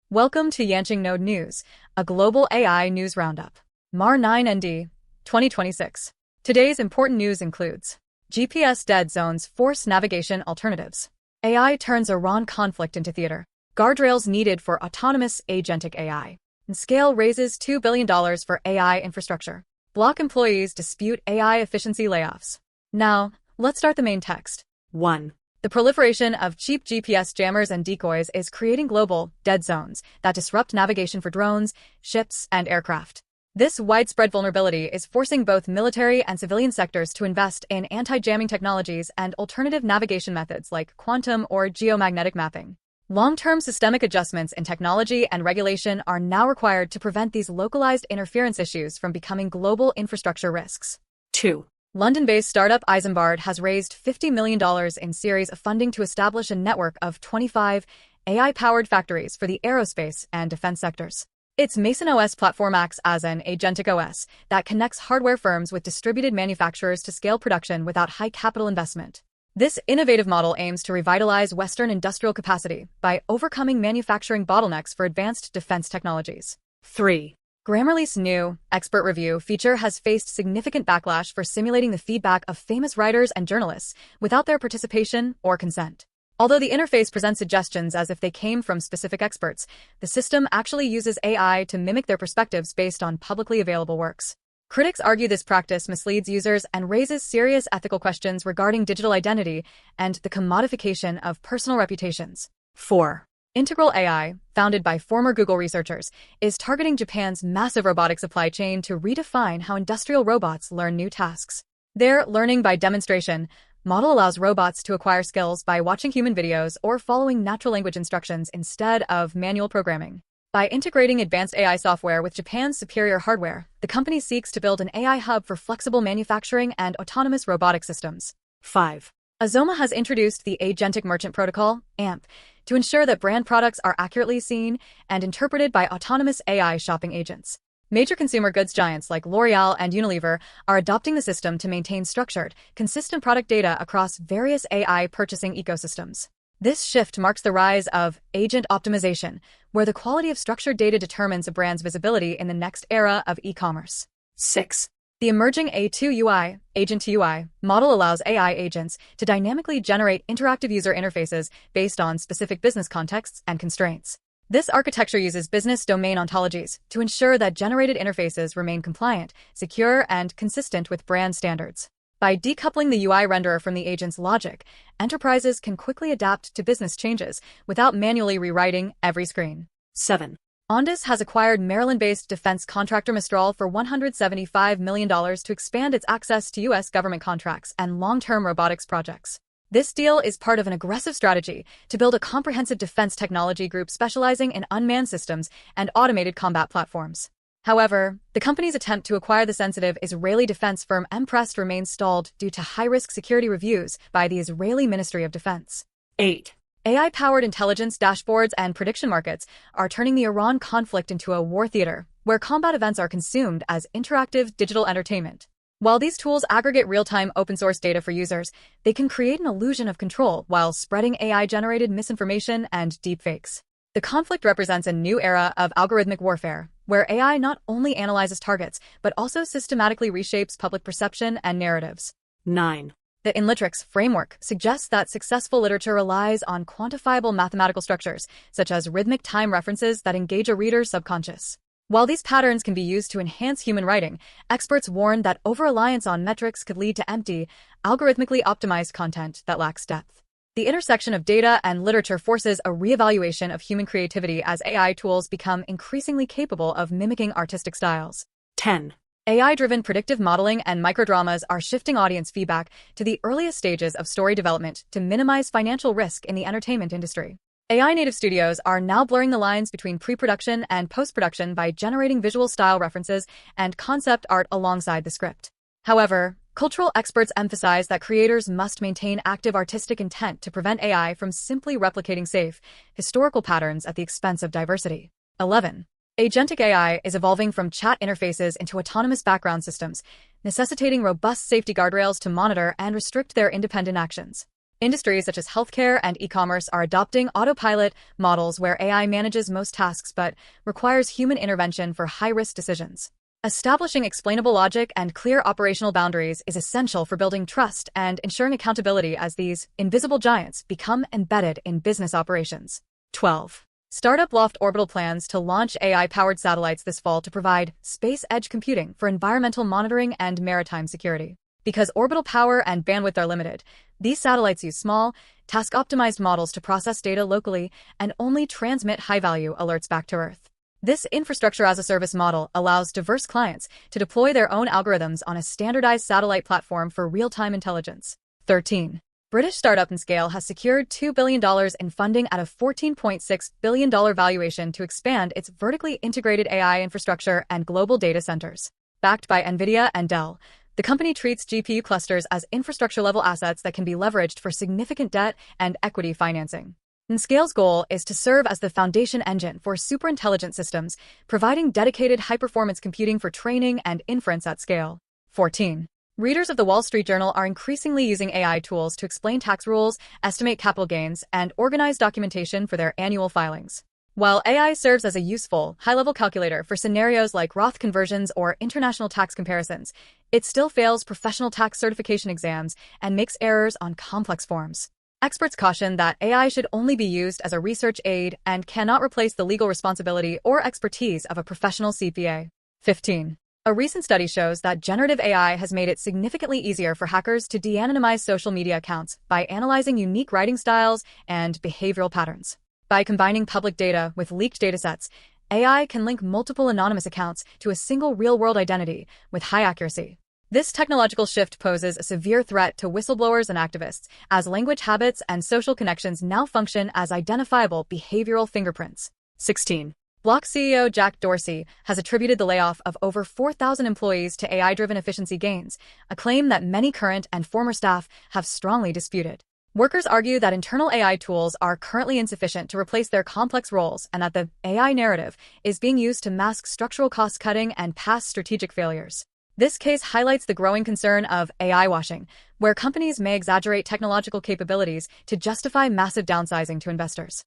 Welcome to Yanqing Node News, a global AI news roundup. Mar 9 ND, 2026. Today's important news includes GPS dead zones force navigation alternatives. AI turns Iran conflict into theater. Guardrails needed for autonomous agentic AI. Nscale raises $2 billion for AI infrastructure. Block employees dispute AI efficiency layoffs. Now, let's start the main text. 1. The proliferation of cheap GPS jammers and decoys is creating global dead zones that disrupt navigation for drones, ships, and aircraft. This widespread vulnerability is forcing both military and civilian sectors to invest in anti-jamming technologies and alternative navigation methods like quantum or geomagnetic mapping. Long-term systemic adjustments in technology and regulation are now required to prevent these localized interference issues from becoming global infrastructure risks. 2. London-based startup Isembard has raised $50 million in series of funding to establish a network of 25 AI-powered factories for the aerospace and defense sectors. Its Mason OS platform acts as an agentic OS that connects hardware firms with distributed manufacturers to scale production without high capital investment. This innovative model aims to revitalize Western industrial capacity by overcoming manufacturing bottlenecks for advanced defense technologies. 3. Grammarly's new expert review feature has faced significant backlash for simulating the feedback of famous writers and journalists without their participation or consent. Although the interface presents suggestions as if they came from specific experts, the system actually uses AI to mimic their perspectives based on publicly available works. Critics argue this practice misleads users and raises serious ethical questions regarding digital identity and the commodification of personal reputations. 4. Integral AI, founded by former Google researchers, is targeting Japan's massive robotic supply chain to redefine how industrial robots learn new tasks. Their learning by demonstration model allows robots to acquire skills by watching human videos or following natural language instructions instead of manual programming. By integrating advanced AI software with Japan's superior hardware, the company seeks to build an AI hub for flexible manufacturing and autonomous robotic systems. 5. Azoma has introduced the Agentic Merchant Protocol, AMP, to ensure that brand products are accurately seen and interpreted by autonomous AI shopping agents. Major consumer goods giants like L'Oreal and Unilever are adopting the system to maintain structured, consistent product data across various AI purchasing ecosystems. This shift marks the rise of agent optimization, where the quality of structured data determines a brand's visibility in the next era of e-commerce. 6. The emerging A2UI, Agent-to-UI, model allows AI agents to dynamically generate interactive user interfaces based on specific business contexts and constraints. This architecture uses business domain ontologies to ensure that generated interfaces remain compliant, secure, and consistent with brand standards. By decoupling the UI renderer from the agent's logic, enterprises can quickly adapt to business changes without manually rewriting every screen. 7. Ondas has acquired Maryland-based defense contractor Mistral for $175 million to expand its access to U.S. government contracts and long-term robotics projects. This deal is part of an aggressive strategy to build a comprehensive defense technology group specializing in unmanned systems and automated combat platforms. However, the company's attempt to acquire the sensitive Israeli defense firm Emprest remains stalled due to high-risk security reviews by the Israeli Ministry of Defense. 8. AI-powered intelligence dashboards and prediction markets are turning the Iran conflict into a war theater, where combat events are consumed as interactive digital entertainment. While these tools aggregate real-time open-source data for users, they can create an illusion of control while spreading AI-generated misinformation and deepfakes. The conflict represents a new era of algorithmic warfare, where AI not only analyzes targets, but also systematically reshapes public perception and narratives. 9. The Inlitrix framework suggests that successful literature relies on quantifiable mathematical structures, such as rhythmic time references that engage a reader's subconscious. While these patterns can be used to enhance human writing, experts warn that over-reliance on metrics could lead to empty, algorithmically optimized content that lacks depth. The intersection of data and literature forces a reevaluation of human creativity as AI tools become increasingly capable of mimicking artistic styles. 10. AI-driven predictive modeling and microdramas are shifting audience feedback to the earliest stages of story development to minimize financial risk in the entertainment industry. AI-native studios are now blurring the lines between pre-production and post-production by generating visual style references and concept art alongside the script. However, cultural experts emphasize that creators must maintain active artistic intent to prevent AI from simply replicating safe, historical patterns at the expense of diversity. 11. Agentic AI is evolving from chat interfaces into autonomous background systems, necessitating robust safety guardrails to monitor and restrict their independent actions. Industries such as healthcare and e-commerce are adopting autopilot models where AI manages most tasks but requires human intervention for high-risk decisions. Establishing explainable logic and clear operational boundaries is essential for building trust and ensuring accountability as these invisible giants become embedded in business operations. 12. Startup Loft Orbital plans to launch AI-powered satellites this fall to provide space edge computing for environmental monitoring and maritime security. Because orbital power and bandwidth are limited, these satellites use small, task-optimized models to process data locally and only transmit high-value alerts back to Earth. This infrastructure-as-a-service model allows diverse clients to deploy their own algorithms on a standardized satellite platform for real-time intelligence. 13. British startup Nscale has secured $2 billion in funding at a $14.6 billion valuation to expand its vertically integrated AI infrastructure and global data centers. Backed by NVIDIA and Dell, the company treats GPU clusters as infrastructure-level assets that can be leveraged for significant debt and equity financing. Nscale's goal is to serve as the foundation engine for superintelligent systems, providing dedicated high-performance computing for training and inference at scale. 14. Readers of the Wall Street Journal are increasingly using AI tools to explain tax rules, estimate capital gains, and organize documentation for their annual filings. While AI serves as a useful, high-level calculator for scenarios like Roth conversions or international tax comparisons, it still fails professional tax certification exams and makes errors on complex forms. Experts caution that AI should only be used as a research aid and cannot replace the legal responsibility or expertise of a professional CPA. 15. A recent study shows that generative AI has made it significantly easier for hackers to de-anonymize social media accounts by analyzing unique writing styles and behavioral patterns. By combining public data with leaked datasets, AI can link multiple anonymous accounts to a single real-world identity with high accuracy. This technological shift poses a severe threat to whistleblowers and activists, as language habits and social connections now function as identifiable behavioral fingerprints. 16. Block CEO Jack Dorsey has attributed the layoff of over 4,000 employees to AI-driven efficiency gains, a claim that many current and former staff have strongly disputed. Workers argue that internal AI tools are currently insufficient to replace their complex roles and that the AI narrative is being used to mask structural cost-cutting and past strategic failures. This case highlights the growing concern of AI washing, where companies may exaggerate technological capabilities to justify massive downsizing to investors.